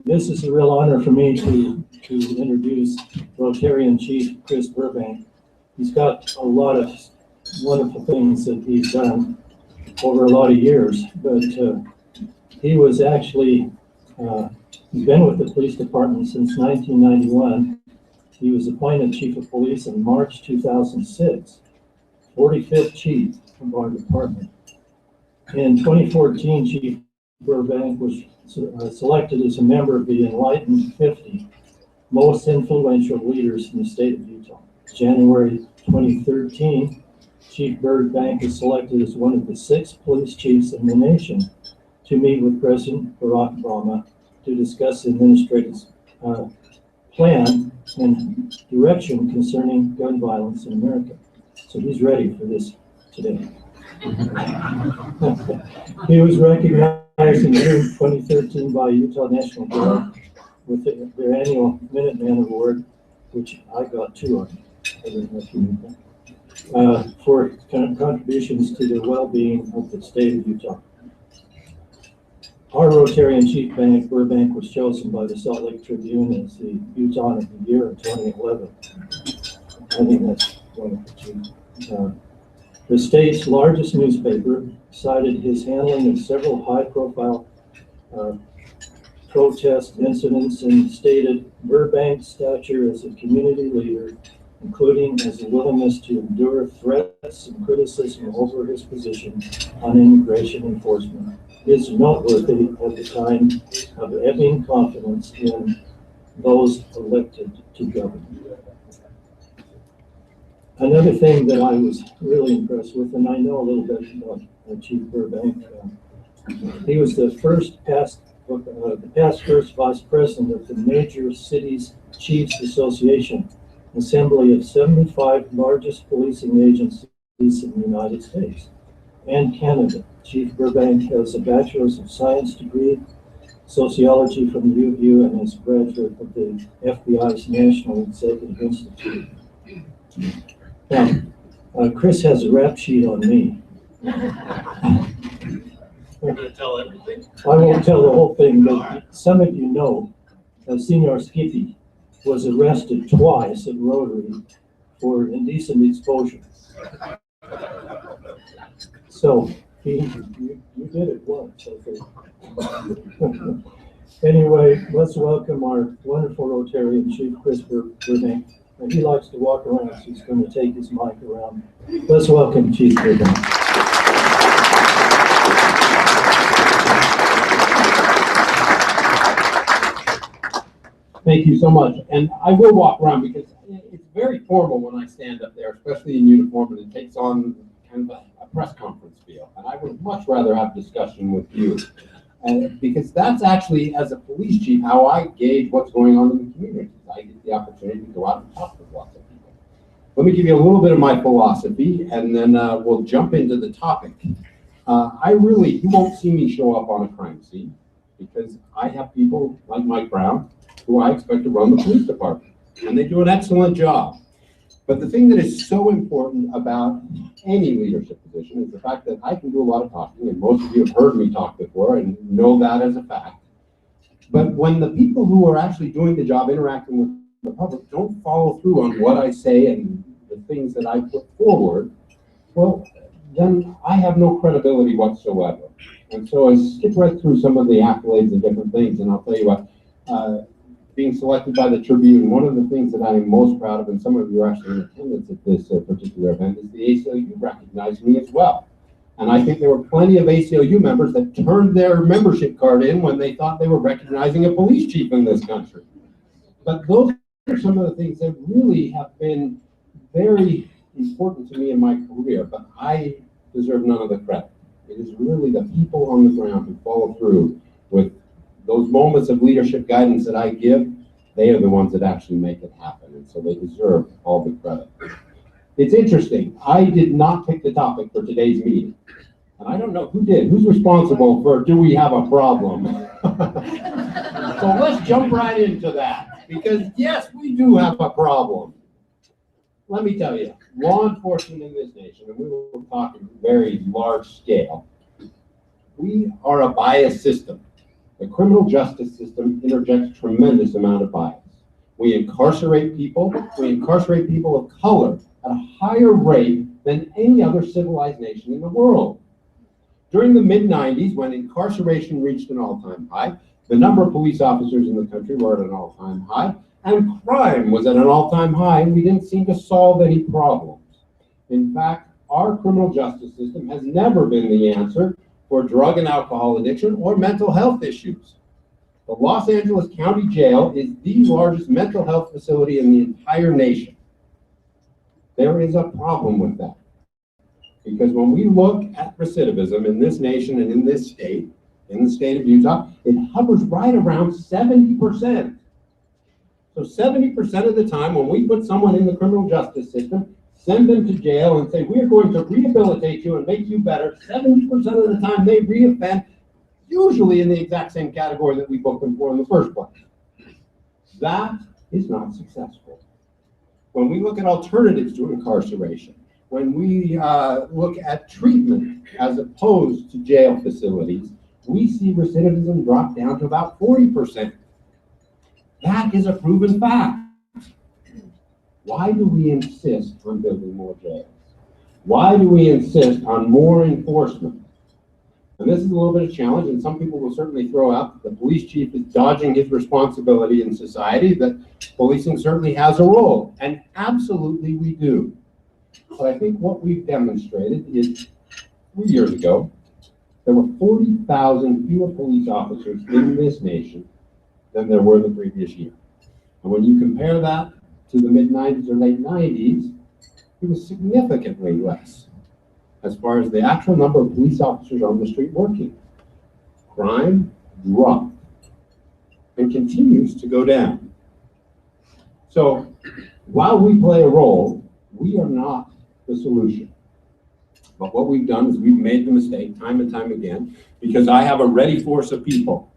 This is a real honor for me to introduce Rotarian Chief Chris Burbank. He's got a lot of wonderful things that he's done over a lot of years, but he was actually, he's been with the police department since 1991. He was appointed Chief of Police in March 2006, 45th Chief of our department. In 2014, Chief Burbank was selected as a member of the Enlightened 50 Most Influential Leaders in the state of Utah. January 2013, Chief Burbank was selected as one of the 6 police chiefs in the nation to meet with President Barack Obama to discuss the administration's plan and direction concerning gun violence in America. So he's ready for this today. He was recognized in June 2013 by Utah National Guard with their annual Minuteman Award, which I got 2 of. I don't know if you knew that. For contributions to the well-being of the state of Utah. Our Rotarian Chief Burbank was chosen by the Salt Lake Tribune as the Utah of the Year in 2011. I think that's wonderful. The state's largest newspaper cited his handling of several high-profile protest incidents and stated Burbank's stature as a community leader, including his willingness to endure threats and criticism over his position on immigration enforcement, is noteworthy at the time of ebbing confidence in those elected to govern. Another thing that I was really impressed with, and I know a little bit about Chief Burbank, he was the past first vice president of the Major Cities Chiefs Association, assembly of 75 largest policing agencies in the United States and Canada. Chief Burbank has a Bachelor's of Science degree, sociology from the U of U, and is a graduate of the FBI's National Executive Institute. Now, Chris has a rap sheet on me. You're going to tell everything? I won't tell the whole thing, but some of you know Senior Skippy was arrested twice at Rotary for indecent exposure. So you did it once, I think. Anyway, let's welcome our wonderful Rotarian Chief Chris Burbank. And he likes to walk around, so he's going to take his mic around. Let's welcome Chief Burbank. Thank you so much. And I will walk around because it's very formal when I stand up there, especially in uniform, and it takes on kind of a press conference feel. And I would much rather have discussion with you. And because that's actually, as a police chief, how I gauge what's going on in the community. I get the opportunity to go out and talk with lots of people. Let me give you a little bit of my philosophy, and then we'll jump into the topic. You won't see me show up on a crime scene because I have people like Mike Brown who I expect to run the police department, and they do an excellent job. But the thing that is so important about any leadership position is the fact that I can do a lot of talking, and most of you have heard me talk before and know that as a fact. But when the people who are actually doing the job, interacting with the public, don't follow through on what I say and the things that I put forward, well, then I have no credibility whatsoever. And so I skip right through some of the accolades and different things, and I'll tell you what, being selected by the Tribune, one of the things that I am most proud of, and some of you are actually in attendance at this particular event, is the ACLU recognized me as well. And I think there were plenty of ACLU members that turned their membership card in when they thought they were recognizing a police chief in this country. But those are some of the things that really have been very important to me in my career, but I deserve none of the credit. It is really the people on the ground who follow through with those moments of leadership guidance that I give. They are the ones that actually make it happen, and so they deserve all the credit. It's interesting, I did not pick the topic for today's meeting, and I don't know who did. Who's responsible for do we have a problem? So let's jump right into that, because yes, we do have a problem. Let me tell you, law enforcement in this nation, and we were talking very large scale, we are a biased system. The criminal justice system interjects tremendous amount of bias. We incarcerate people of color at a higher rate than any other civilized nation in the world. During the mid-90s, when incarceration reached an all-time high, the number of police officers in the country were at an all-time high, and crime was at an all-time high, and we didn't seem to solve any problems. In fact, our criminal justice system has never been the answer for drug and alcohol addiction or mental health issues. The Los Angeles County Jail is the largest mental health facility in the entire nation. There is a problem with that. Because when we look at recidivism in this nation and in this state, in the state of Utah, it hovers right around 70%. So 70% of the time when we put someone in the criminal justice system, send them to jail and say, we're going to rehabilitate you and make you better, 70% of the time they reoffend, usually in the exact same category that we booked them for in the first place. That is not successful. When we look at alternatives to incarceration, when we look at treatment as opposed to jail facilities, we see recidivism drop down to about 40%. That is a proven fact. Why do we insist on building more jails? Why do we insist on more enforcement? And this is a little bit of a challenge, and some people will certainly throw out that the police chief is dodging his responsibility in society, that policing certainly has a role, and absolutely we do. But I think what we've demonstrated is 3 years ago, there were 40,000 fewer police officers in this nation than there were the previous year. And when you compare that to the mid-90s or late 90s, it was significantly less as far as the actual number of police officers on the street working. Crime dropped and continues to go down. So while we play a role, we are not the solution. But what we've done is we've made the mistake time and time again, because I have a ready force of people.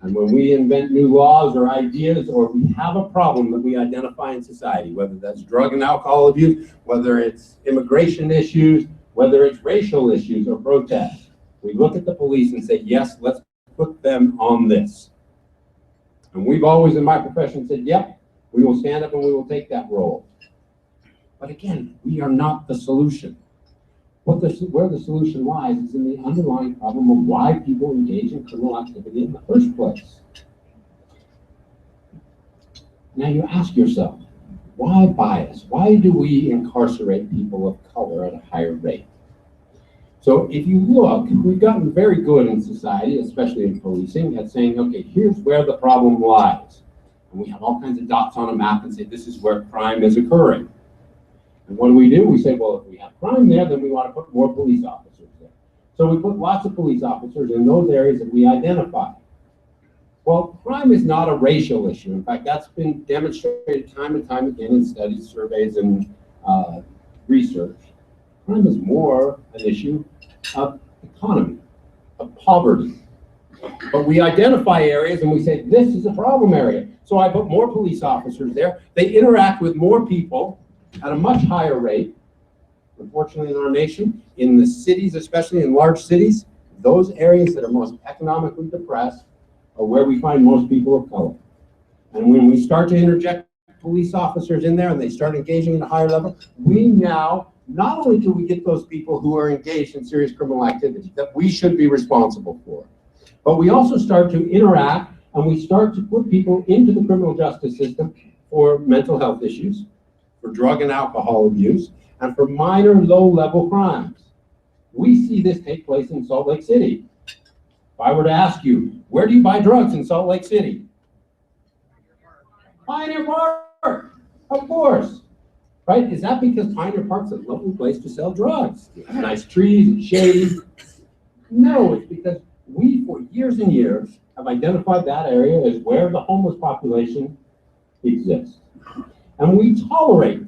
And when we invent new laws or ideas, or we have a problem that we identify in society, whether that's drug and alcohol abuse, whether it's immigration issues, whether it's racial issues or protests, we look at the police and say, yes, let's put them on this. And we've always in my profession said, yep, we will stand up and we will take that role. But again, we are not the solution. Where the solution lies is in the underlying problem of why people engage in criminal activity in the first place. Now you ask yourself, why bias? Why do we incarcerate people of color at a higher rate? So if you look, we've gotten very good in society, especially in policing, at saying, okay, here's where the problem lies. And we have all kinds of dots on a map and say, this is where crime is occurring. And what do? We say, well, if we have crime there, then we want to put more police officers there. So we put lots of police officers in those areas that we identify. Well, crime is not a racial issue. In fact, that's been demonstrated time and time again in studies, surveys, and research. Crime is more an issue of economy, of poverty. But we identify areas and we say, this is a problem area. So I put more police officers there. They interact with more people at a much higher rate. Unfortunately, in our nation, in the cities, especially in large cities, those areas that are most economically depressed are where we find most people of color. And when we start to interject police officers in there and they start engaging at a higher level, we now, not only do we get those people who are engaged in serious criminal activity that we should be responsible for, but we also start to interact and we start to put people into the criminal justice system for mental health issues, for drug and alcohol abuse, and for minor low-level crimes. We see this take place in Salt Lake City. If I were to ask you, where do you buy drugs in Salt Lake City? Pioneer Park, of course. Right? Is that because Pioneer Park's a lovely place to sell drugs? Nice trees and shade? No, it's because we, for years and years, have identified that area as where the homeless population exists. And we tolerate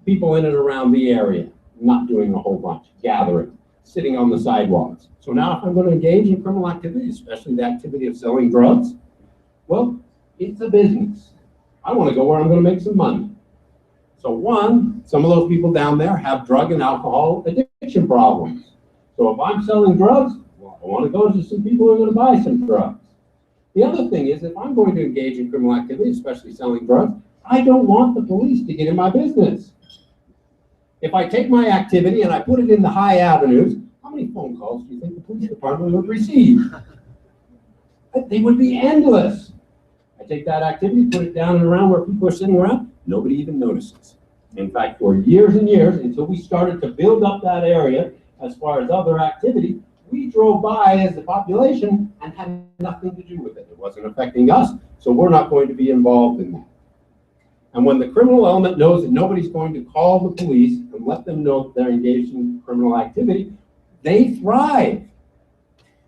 people in and around the area not doing a whole bunch, gathering, sitting on the sidewalks. So now if I'm going to engage in criminal activity, especially the activity of selling drugs, well, it's a business. I want to go where I'm going to make some money. So one, some of those people down there have drug and alcohol addiction problems. So if I'm selling drugs, well, I want to go to some people who are going to buy some drugs. The other thing is, if I'm going to engage in criminal activity, especially selling drugs, I don't want the police to get in my business. If I take my activity and I put it in the high avenues, how many phone calls do you think the police department would receive? They would be endless. I take that activity, put it down and around where people are sitting around, nobody even notices. In fact, for years and years, until we started to build up that area as far as other activity, we drove by as a population and had nothing to do with it. It wasn't affecting us, so we're not going to be involved in that. And when the criminal element knows that nobody's going to call the police and let them know that they're engaged in criminal activity, they thrive.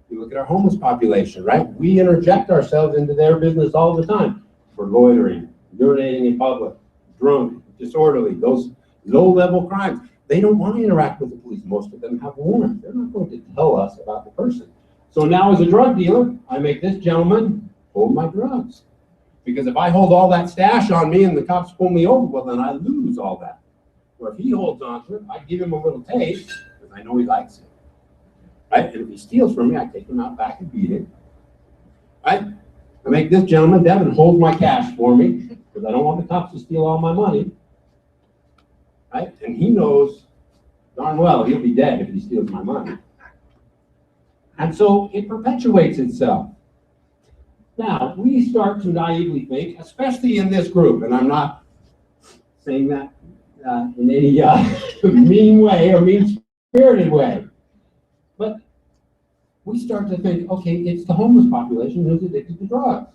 You look at our homeless population, right? We interject ourselves into their business all the time for loitering, urinating in public, drunk, disorderly, those low-level crimes. They don't want to interact with the police. Most of them have warrants. They're not going to tell us about the person. So now as a drug dealer, I make this gentleman hold my drugs. Because if I hold all that stash on me and the cops pull me over, well, then I lose all that. Or if he holds on to it, I give him a little taste because I know he likes it. Right? And if he steals from me, I take him out back and beat him. Right? I make this gentleman, Devin, hold my cash for me because I don't want the cops to steal all my money. Right? And he knows darn well he'll be dead if he steals my money. And so it perpetuates itself. Now, we start to naively think, especially in this group, and I'm not saying that in any mean way or mean-spirited way, but we start to think, okay, it's the homeless population who's addicted to drugs,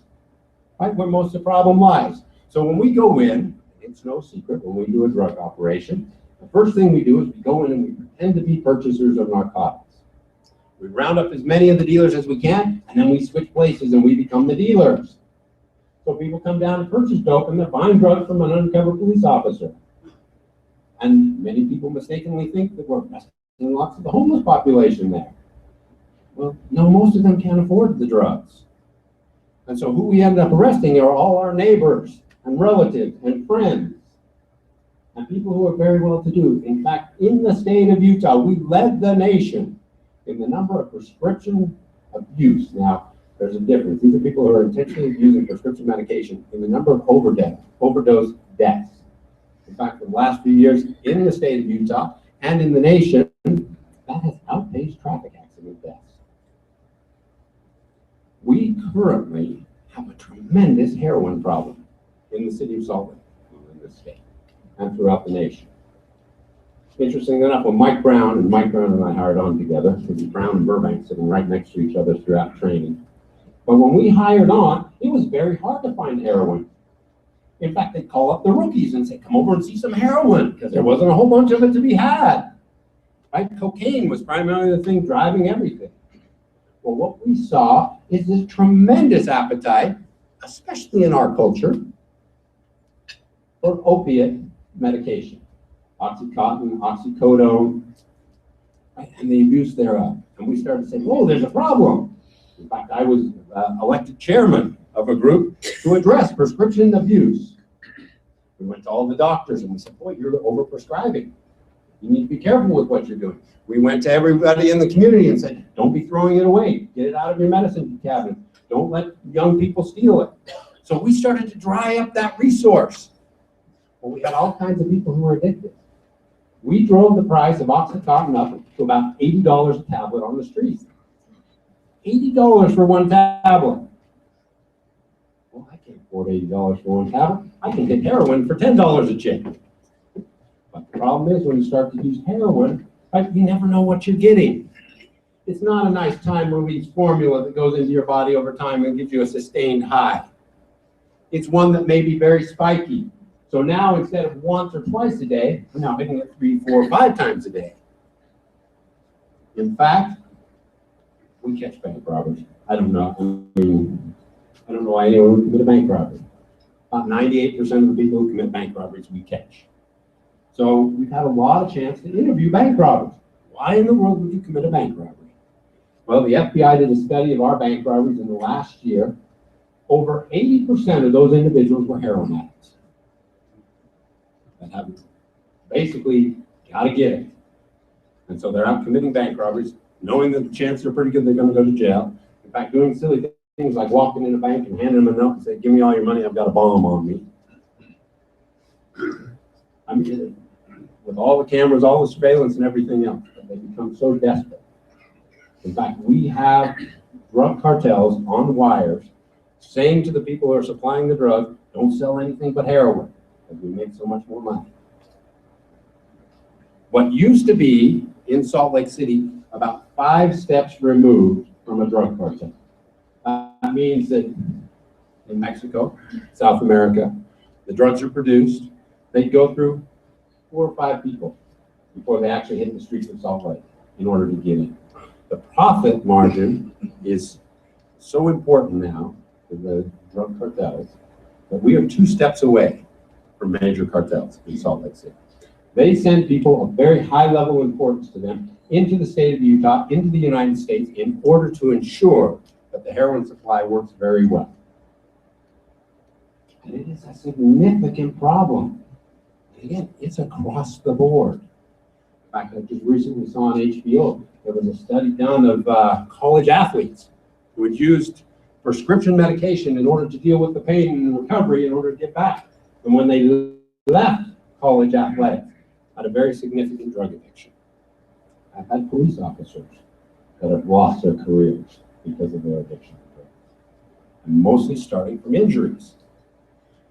right? Where most of the problem lies. So when we go in, it's no secret, when we do a drug operation, the first thing we do is we go in and we pretend to be purchasers of narcotics. We round up as many of the dealers as we can, and then we switch places and we become the dealers. So people come down to purchase dope and they're buying drugs from an undercover police officer. And many people mistakenly think that we're arresting lots of the homeless population there. Well, no, most of them can't afford the drugs. And so who we end up arresting are all our neighbors and relatives and friends and people who are very well-to-do. In fact, in the state of Utah, we led the nation in the number of prescription abuse. Now, there's a difference. These are people who are intentionally using prescription medication in the number of overdose deaths. In fact, for the last few years in the state of Utah and in the nation, that has outpaced traffic accident deaths. We currently have a tremendous heroin problem in the city of Salt Lake, in this state, and throughout the nation. Interesting enough, when Mike Brown and I hired on together, because Brown and Burbank sitting right next to each other throughout training. But when we hired on, it was very hard to find heroin. In fact, they'd call up the rookies and say, come over and see some heroin, because there wasn't a whole bunch of it to be had. Right? Cocaine was primarily the thing driving everything. Well, what we saw is this tremendous appetite, especially in our culture, for opiate medication. Oxycontin, oxycodone, right? And the abuse thereof. And we started saying, oh, there's a problem. In fact, I was elected chairman of a group to address prescription abuse. We went to all the doctors and we said, boy, you're overprescribing. You need to be careful with what you're doing. We went to everybody in the community and said, don't be throwing it away. Get it out of your medicine cabinet. Don't let young people steal it. So we started to dry up that resource. Well, we had all kinds of people who were addicted. We drove the price of Oxycontin up to about $80 a tablet on the streets. $80 for one tablet. Well, I can't afford $80 for one tablet. I can get heroin for $10 a chip. But the problem is when you start to use heroin, right, you never know what you're getting. It's not a nice time release formula that goes into your body over time and gives you a sustained high. It's one that may be very spiky. So now instead of once or twice a day, we're now hitting it 3, 4, 5 times a day. In fact, we catch bank robbers. I don't know why anyone would commit a bank robbery. About 98% of the people who commit bank robberies we catch. So we've had a lot of chance to interview bank robbers. Why in the world would you commit a bank robbery? Well, the FBI did a study of our bank robberies in the last year. Over 80% of those individuals were heroin addicts. That have basically got to get it. And so they're out committing bank robberies, knowing that the chances are pretty good they're going to go to jail. In fact, doing silly things like walking in a bank and handing them a note and say, "Give me all your money, I've got a bomb on me." I mean, with all the cameras, all the surveillance and everything else, they become so desperate. In fact, we have drug cartels on wires saying to the people who are supplying the drug, "Don't sell anything but heroin, because we make so much more money." What used to be in Salt Lake City about 5 steps removed from a drug cartel. That means that in Mexico, South America, the drugs are produced, they go through 4 or 5 people before they actually hit the streets of Salt Lake in order to get in. The profit margin is so important now to the drug cartels that we are 2 steps away from major cartels in Salt Lake City. They send people of very high level importance to them into the state of Utah, into the United States, in order to ensure that the heroin supply works very well. And it is a significant problem. And again, it's across the board. In fact, I just recently saw on HBO, there was a study done of college athletes who had used prescription medication in order to deal with the pain and recovery in order to get back. And when they left college athletics, had a very significant drug addiction. I've had police officers that have lost their careers because of their addiction to drugs, and mostly starting from injuries.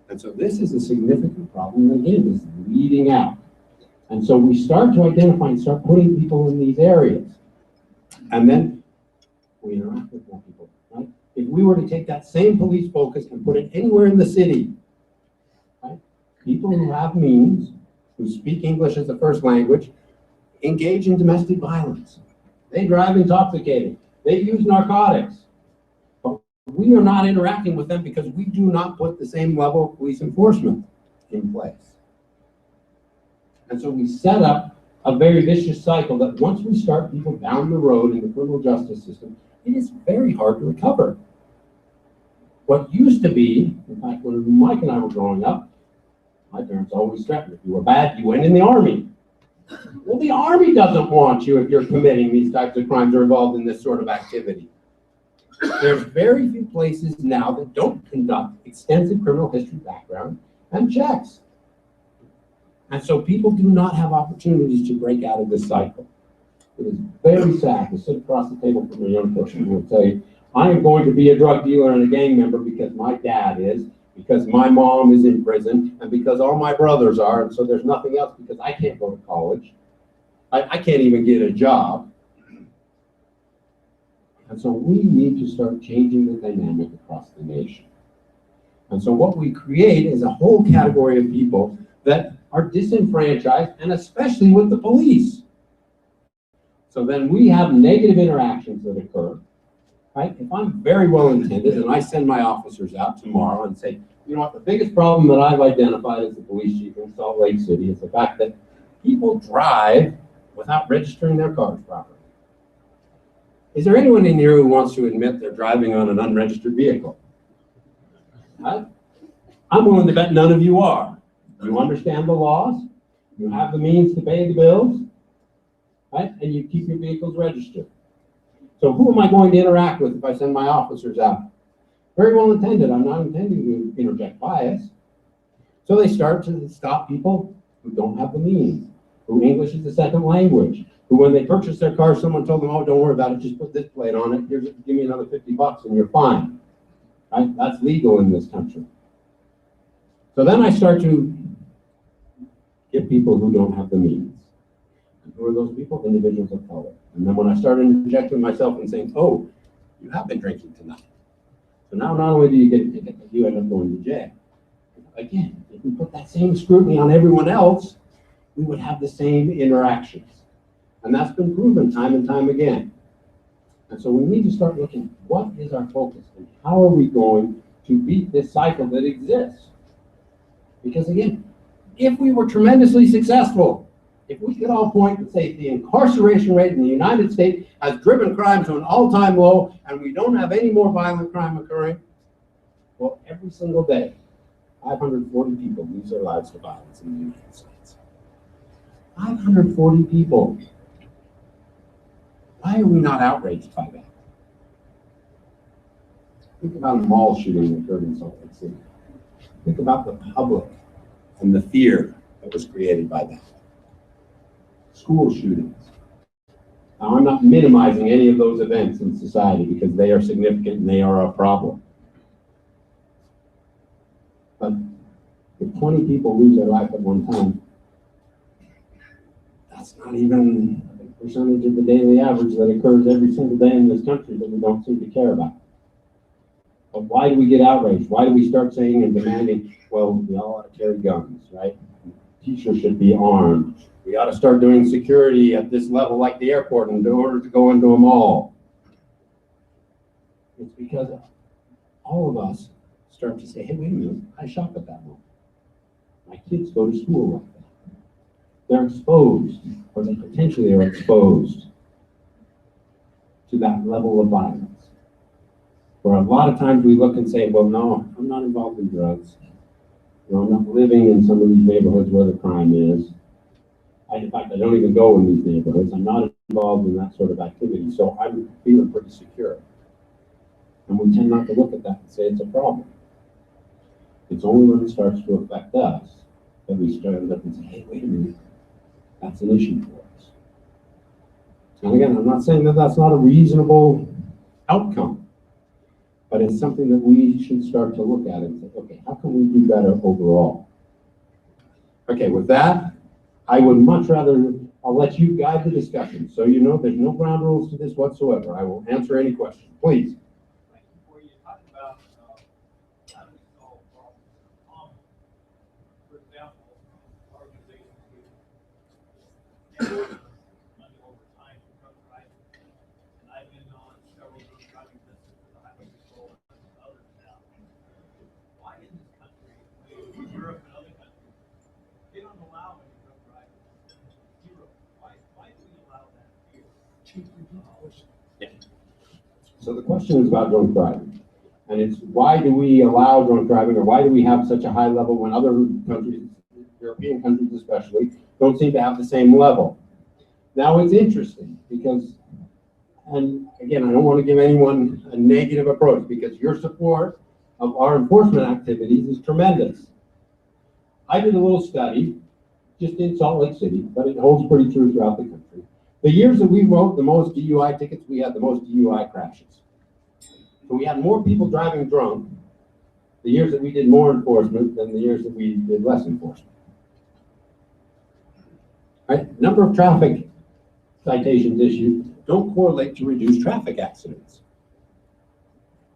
And so this is a significant problem that, again, is leading out. And so we start to identify and start putting people in these areas. And then we interact with more people, right? If we were to take that same police focus and put it anywhere in the city, right? People who have means, who speak English as a first language, engage in domestic violence. They drive intoxicated. They use narcotics. But we are not interacting with them because we do not put the same level of police enforcement in place. And so we set up a very vicious cycle that once we start people down the road in the criminal justice system, it is very hard to recover. What used to be, in fact, when Mike and I were growing up, my parents always threatened, if you were bad, you went in the Army. Well, the Army doesn't want you if you're committing these types of crimes or involved in this sort of activity. There's very few places now that don't conduct extensive criminal history background and checks. And so people do not have opportunities to break out of this cycle. It is very sad to sit across the table from a young person who will tell you, I am going to be a drug dealer and a gang member because my dad is, because my mom is in prison, and because all my brothers are, and so there's nothing else because I can't go to college. I can't even get a job. And so we need to start changing the dynamic across the nation. And so what we create is a whole category of people that are disenfranchised, and especially with the police. So then we have negative interactions that occur. Right? If I'm very well intended and I send my officers out tomorrow and say, you know what, the biggest problem that I've identified as the police chief in Salt Lake City is the fact that people drive without registering their cars properly. Is there anyone in here who wants to admit they're driving on an unregistered vehicle? Right? I'm willing to bet none of you are. You understand the laws, you have the means to pay the bills, right? And you keep your vehicles registered. So who am I going to interact with if I send my officers out? Very well intended. I'm not intending to interject bias. So they start to stop people who don't have the means, who English is a second language, who when they purchased their car, someone told them, oh, don't worry about it, just put this plate on it, here's, give me another $50 and you're fine. Right? That's legal in this country. So then I start to get people who don't have the means. And who are those people? Individuals of color. And then when I started injecting myself and saying, oh, you have been drinking tonight. So now not only do you get a ticket, but you end up going to jail. Again, if we put that same scrutiny on everyone else, we would have the same interactions. And that's been proven time and time again. And so we need to start looking, what is our focus and how are we going to beat this cycle that exists? Because again, if we were tremendously successful, if we could all point and say the incarceration rate in the United States has driven crime to an all-time low and we don't have any more violent crime occurring, well, every single day, 540 people lose their lives to violence in the United States. 540 people. Why are we not outraged by that? Think about a mall shooting that occurred in Salt Lake City. Think about the public and the fear that was created by that. School shootings. Now, I'm not minimizing any of those events in society because they are significant and they are a problem. But if 20 people lose their life at one time, that's not even a percentage of the daily average that occurs every single day in this country that we don't seem to care about. But why do we get outraged? Why do we start saying and demanding, well, we all ought to carry guns, right? Teachers should be armed. We ought to start doing security at this level like the airport in order to go into a mall. It's because all of us start to say, hey, wait a minute, I shop at that mall. My kids go to school like that. They're exposed, or they potentially are exposed to that level of violence. Where a lot of times we look and say, well, no, I'm not involved in drugs. You know, I'm not living in some of these neighborhoods where the crime is. In fact, I don't even go in these neighborhoods. I'm not involved in that sort of activity, so I'm feeling pretty secure. And we tend not to look at that and say it's a problem. It's only when it starts to affect us that we stand up and say, hey, wait a minute, that's an issue for us. And again, I'm not saying that that's not a reasonable outcome, but it's something that we should start to look at and say, okay, how can we do better overall? Okay, with that, I would much rather, I'll let you guide the discussion. So you know there's no ground rules to this whatsoever. I will answer any question, please. Before you talk about how to solve problems, for example, organizations give money over time for drug driving, and I've been on several drug driving tests with the highway patrol and others now. Why in this country, in Europe and other countries, they don't allow any drug driving? Zero. Why do we allow that here? Yeah. So the question is about drunk driving. And it's why do we allow drunk driving, or why do we have such a high level when other countries, European countries especially, don't seem to have the same level? Now it's interesting because, and again, I don't want to give anyone a negative approach because your support of our enforcement activities is tremendous. I did a little study just in Salt Lake City, but it holds pretty true throughout the country. The years that we wrote the most DUI tickets, we had the most DUI crashes. So we had more people driving drunk the years that we did more enforcement than the years that we did less enforcement. Right? Number of traffic citations issued don't correlate to reduced traffic accidents.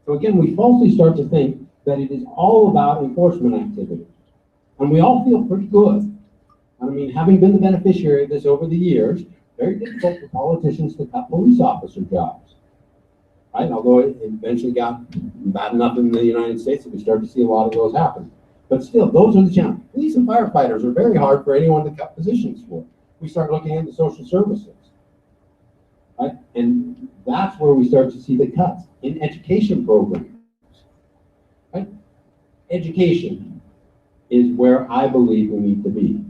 So again, we falsely start to think that it is all about enforcement activity. And we all feel pretty good. I mean, having been the beneficiary of this over the years, very difficult for politicians to cut police officer jobs, right? Although it eventually got bad enough in the United States that we started to see a lot of those happen. But still, those are the challenges. Police and firefighters are very hard for anyone to cut positions for. We start looking into social services, right? And that's where we start to see the cuts in education programs, right? Education is where I believe we need to be.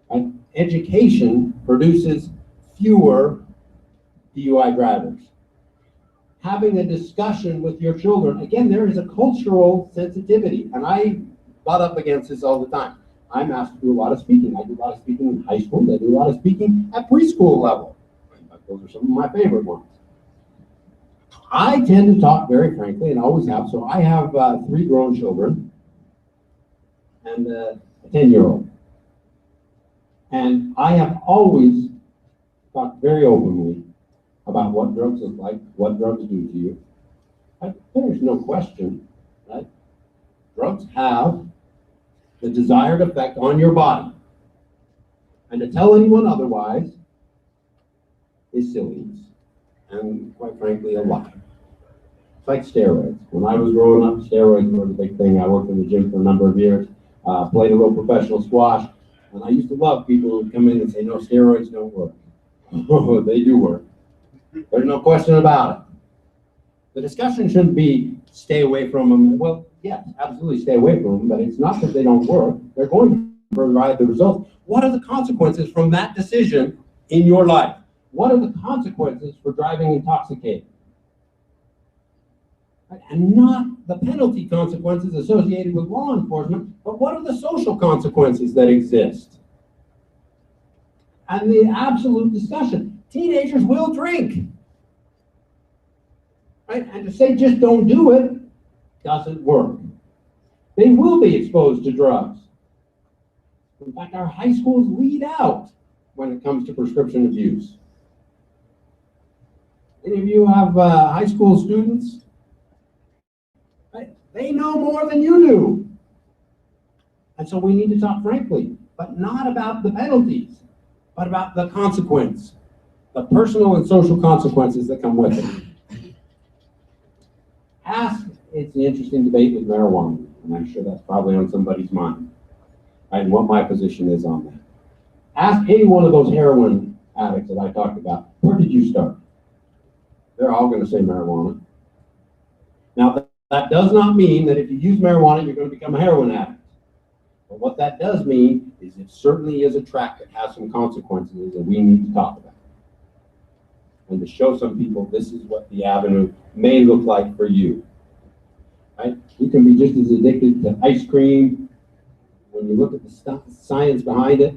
Right? Education produces fewer DUI drivers. Having a discussion with your children, again, there is a cultural sensitivity, and I butt up against this all the time. I'm asked to do a lot of speaking. I do a lot of speaking in high school. I do a lot of speaking at preschool level. Those are some of my favorite ones. I tend to talk very frankly, and always have. So I have 3 grown children and a 10-year-old. And I have always talked very openly about what drugs look like, what drugs do to you. There's no question, right? Drugs have the desired effect on your body. And to tell anyone otherwise is silliness, and quite frankly, a lie. It's like steroids. When I was growing up, steroids were the big thing. I worked in the gym for a number of years, played a little professional squash, and I used to love people who would come in and say, no, steroids don't work. Oh, they do work. There's no question about it. The discussion shouldn't be stay away from them. Well, yes, absolutely stay away from them, but it's not that they don't work. They're going to provide the results. What are the consequences from that decision in your life? What are the consequences for driving intoxicated? right? And not the penalty consequences associated with law enforcement, but what are the social consequences that exist? And the absolute discussion. Teenagers will drink. Right? And to say just don't do it doesn't work. They will be exposed to drugs. In fact, our high schools lead out when it comes to prescription abuse. Any of you have high school students? Right? They know more than you do. And so we need to talk frankly, but not about the penalties, but about the consequence, the personal and social consequences that come with it. It's an interesting debate with marijuana, and I'm sure that's probably on somebody's mind, right, and what my position is on that. Ask any one of those heroin addicts that I talked about, where did you start? They're all going to say marijuana. Now, that does not mean that if you use marijuana, you're going to become a heroin addict. But what that does mean is it certainly is a track that has some consequences that we need to talk about. And to show some people this is what the avenue may look like for you. Right? You can be just as addicted to ice cream. When you look at the science behind it,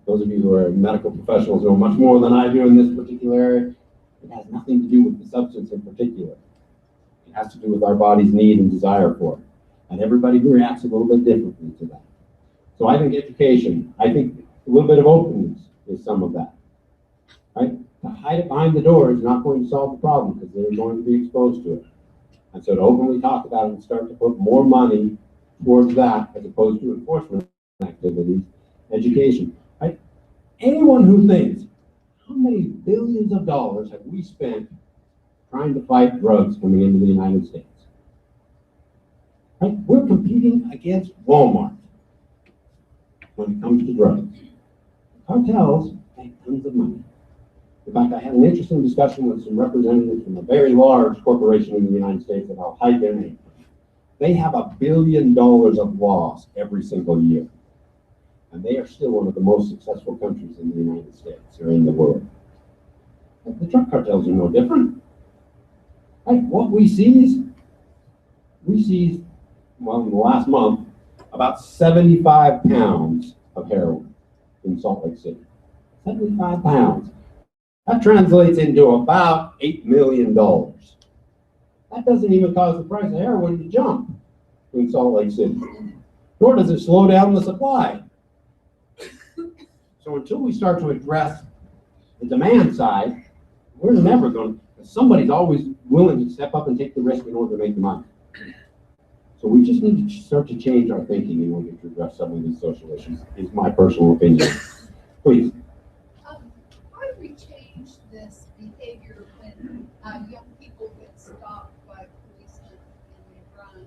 those of you who are medical professionals know much more than I do in this particular area. It has nothing to do with the substance in particular. It has to do with our body's need and desire for it. And everybody reacts a little bit differently to that. So I think education, I think a little bit of openness is some of that. Right? To hide it behind the door is not going to solve the problem because they're going to be exposed to it. And so to openly talk about it and start to put more money towards that as opposed to enforcement activities, education. Right? Anyone who thinks, how many billions of dollars have we spent trying to fight drugs coming into the United States? Right? We're competing against Walmart when it comes to drugs. Cartels make tons of money. In fact, I had an interesting discussion with some representatives from a very large corporation in the United States that I'll hide their name. They have $1 billion of loss every single year. And they are still one of the most successful countries in the United States or in the world. But the drug cartels are no different. Right? What we see, well, in the last month, about 75 pounds of heroin in Salt Lake City. 75 pounds. That translates into about $8 million. That doesn't even cause the price of heroin to jump in Salt Lake City, nor does it slow down the supply. So until we start to address the demand side, we're never going to, somebody's always willing to step up and take the risk in order to make the money. So we just need to start to change our thinking in order to address some of these social issues, is my personal opinion. Please. How do we change this behavior when young people get stopped by policemen and they run,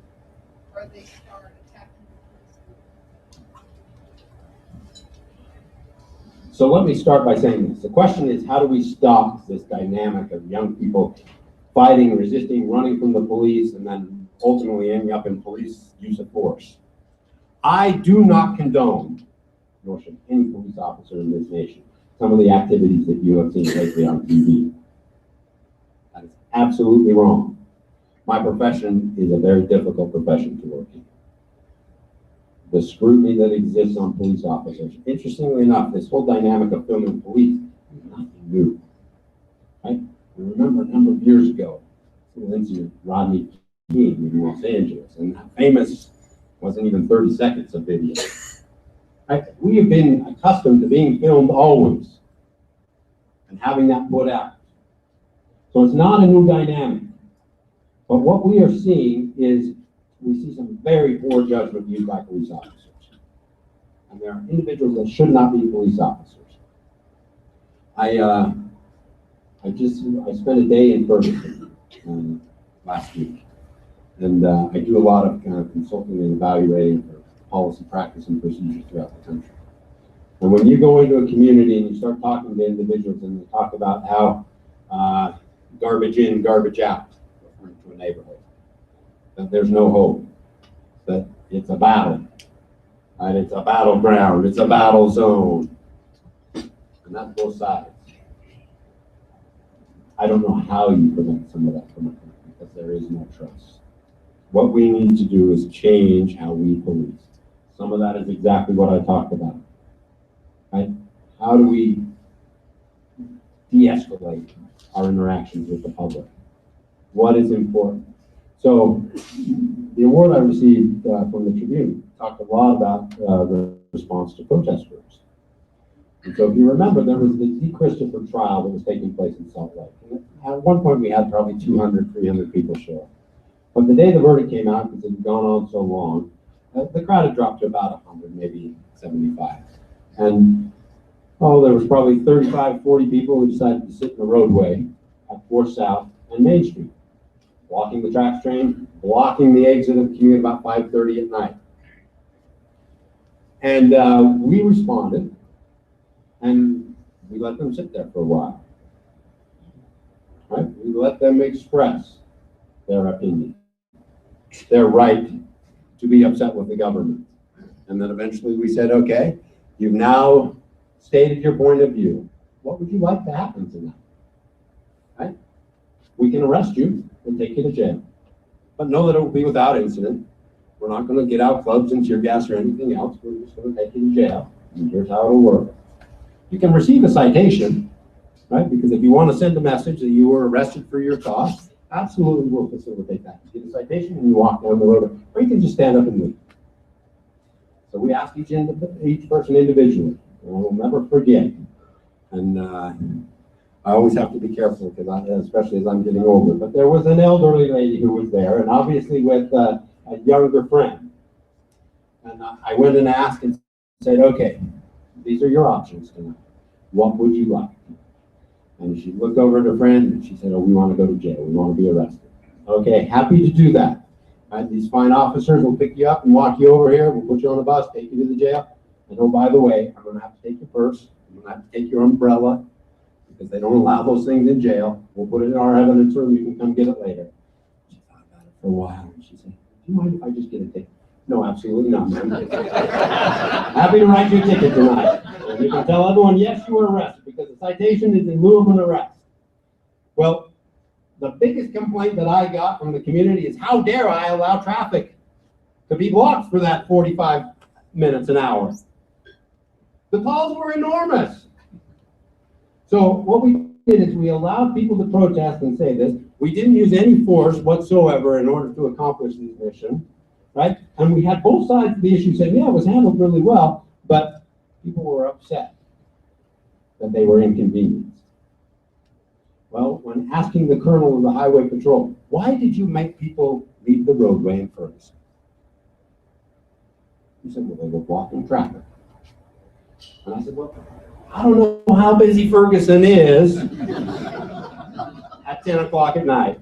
or they start attacking the policemen? So let me start by saying this. The question is, how do we stop this dynamic of young people fighting, resisting, running from the police, and then ultimately ending up in police use of force? I do not condone, nor should any police officer in this nation, some of the activities that you have seen lately on TV. That is absolutely wrong. My profession is a very difficult profession to work in. The scrutiny that exists on police officers. Interestingly enough, this whole dynamic of filming police is nothing new. Right? I remember a number of years ago, the incident Rodney King in Los Angeles, and that famous wasn't even 30 seconds of video. Right? We have been accustomed to being filmed always and having that put out. So it's not a new dynamic. But what we are seeing is we see some very poor judgment used by police officers. And there are individuals that should not be police officers. I spent a day in Ferguson last week. And I do a lot of kind of consulting and evaluating for policy practice and procedures throughout the country. And when you go into a community and you start talking to individuals and they talk about how garbage in, garbage out, referring to a neighborhood, that there's no hope, that it's a battle, right? It's a battleground, it's a battle zone, and that's both sides. I don't know how you prevent some of that from occurring. because there is no trust. What we need to do is change how we police. Some of that is exactly what I talked about. Right? How do we de-escalate our interactions with the public? What is important? So the award I received from the Tribune talked a lot about the response to protest groups. And so if you remember, there was the D. Christopher trial that was taking place in Salt Lake. And at one point, we had probably 200, 300 people show up. But the day the verdict came out, because it had gone on so long, the crowd had dropped to about 100, maybe 75. And, there was probably 35, 40 people who decided to sit in the roadway at 4th South and Main Street, blocking the track train, blocking the exit of the community about 5:30 at night. And we responded, and we let them sit there for a while. Right? We let them express their opinion, their right to be upset with the government. And then eventually we said, okay, you've now stated your point of view. What would you like to happen tonight? Right? We can arrest you and take you to jail. But know that it will be without incident. We're not going to get out clubs and tear gas or anything else. We're just going to take you to jail. And here's how it'll work. You can receive a citation, right? Because if you want to send a message that you were arrested for your cause, absolutely we'll facilitate that. You get a citation and you walk down the road, or you can just stand up and leave. So we asked each person individually. And I will never forget. And I always have to be careful, because especially as I'm getting older. But there was an elderly lady who was there, and obviously with a younger friend. And I went and asked and said, okay, these are your options tonight. What would you like? And she looked over at her friend and she said, oh, we want to go to jail. We want to be arrested. Okay, happy to do that. Right, these fine officers will pick you up and walk you over here. We'll put you on a bus, take you to the jail. And oh, by the way, I'm going to have to take your purse. I'm going to have to take your umbrella, because they don't allow those things in jail. We'll put it in our evidence room. You can come get it later. She thought about it for a while. And she said, do you mind if I just get a ticket? No, absolutely not, ma'am. Happy to write you a ticket tonight. And you can tell everyone, yes, you were arrested, because the citation is in lieu of an arrest. Well, the biggest complaint that I got from the community is, how dare I allow traffic to be blocked for that 45 minutes, an hour? The calls were enormous. So what we did is we allowed people to protest and say this. We didn't use any force whatsoever in order to accomplish this mission, right? And we had both sides of the issue saying, yeah, it was handled really well, but people were upset that they were inconvenienced. Well, when asking the colonel of the highway patrol, why did you make people leave the roadway in Ferguson? He said, well, they were blocking traffic. And I said, well, I don't know how busy Ferguson is at 10 o'clock at night.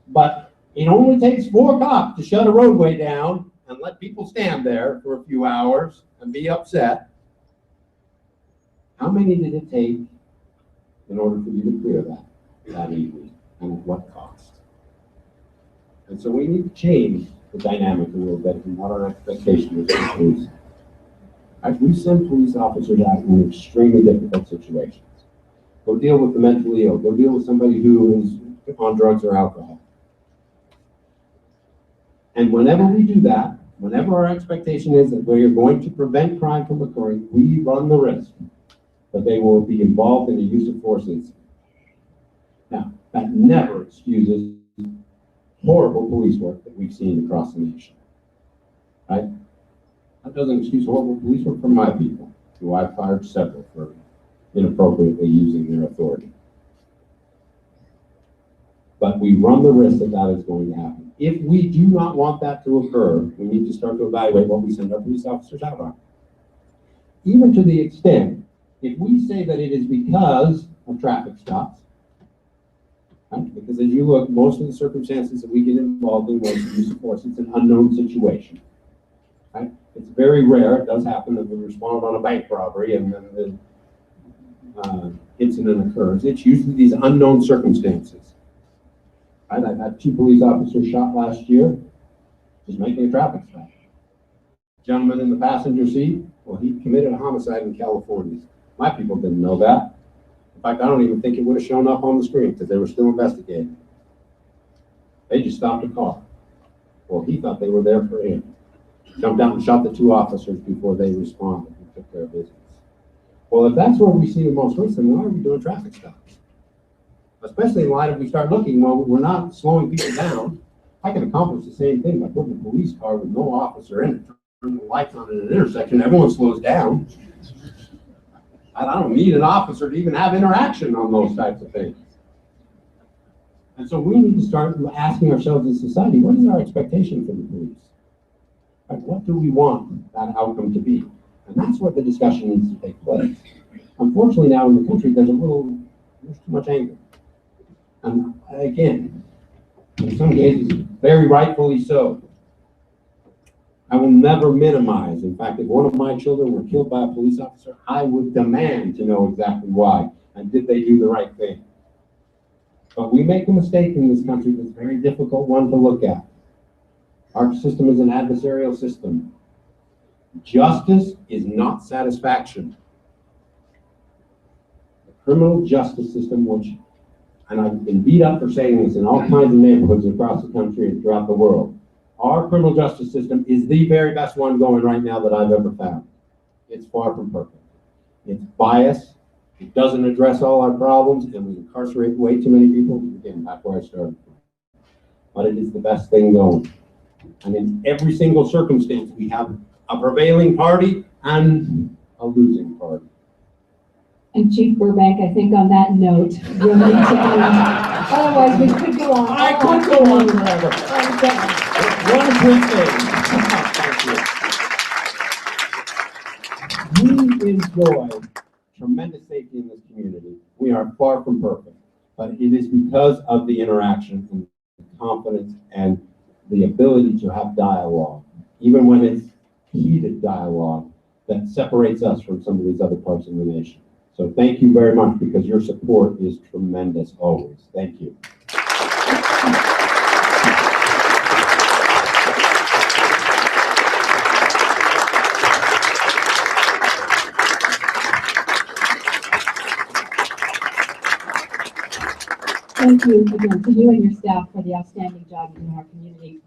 But it only takes 4 cops to shut a roadway down and let people stand there for a few hours and be upset. How many did it take in order for you to clear that evening, and at what cost? And so we need to change the dynamic a little bit and what our expectation is for police. We send police officers out in extremely difficult situations. Go deal with the mentally ill. Go deal with somebody who is on drugs or alcohol. And whenever we do that, whenever our expectation is that we are going to prevent crime from occurring, we run the risk that they will be involved in the use of force incident. Now, that never excuses horrible police work that we've seen across the nation, right? That doesn't excuse horrible police work from my people, who I've fired several for inappropriately using their authority. But we run the risk that that is going to happen. If we do not want that to occur, we need to start to evaluate what we send our police officers out on. Even to the extent, if we say that it is because of traffic stops, right? Because as you look, most of the circumstances that we get involved in with use of force, it's an unknown situation. Right? It's very rare, it does happen, that we respond on a bank robbery and then the incident occurs. It's usually these unknown circumstances. Right? I've had 2 police officers shot last year just making a traffic stop. Gentleman in the passenger seat, well, he committed a homicide in California. My people didn't know that. fact, I don't even think it would have shown up on the screen because they were still investigating. They just stopped the car. Well, he thought they were there for him. Jumped out and shot the 2 officers before they responded and took their business. Well, if that's where we see the most risk, then why are we doing traffic stops? Especially in light of we start looking, well, we're not slowing people down. I can accomplish the same thing by putting a police car with no officer in it, turning the lights on at an intersection, everyone slows down. I don't need an officer to even have interaction on those types of things. And so we need to start asking ourselves as a society, what is our expectation for the police? Like, what do we want that outcome to be? And that's what the discussion needs to take place. Unfortunately, now in the country, there's too much anger. And again, in some cases, very rightfully so. I will never minimize. In fact, if one of my children were killed by a police officer, I would demand to know exactly why and did they do the right thing. But we make a mistake in this country that's a very difficult one to look at. Our system is an adversarial system. Justice is not satisfaction. The criminal justice system, which, and I've been beat up for saying this in all kinds of neighborhoods across the country and throughout the world, our criminal justice system is the very best one going right now that I've ever found. It's far from perfect. It's biased. It doesn't address all our problems, and we incarcerate way too many people. Again, that's where I started from. But it is the best thing going. And in every single circumstance, we have a prevailing party and a losing party. And Chief Burbank, I think on that note, we'll need to end. Otherwise, we could go on. I could go on forever. One quick thing. We enjoy tremendous safety in this community. We are far from perfect, but it is because of the interaction and the confidence and the ability to have dialogue, even when it's heated dialogue, that separates us from some of these other parts of the nation. So thank you very much, because your support is tremendous always. Thank you. Thank you again to you and your staff for the outstanding job in our community.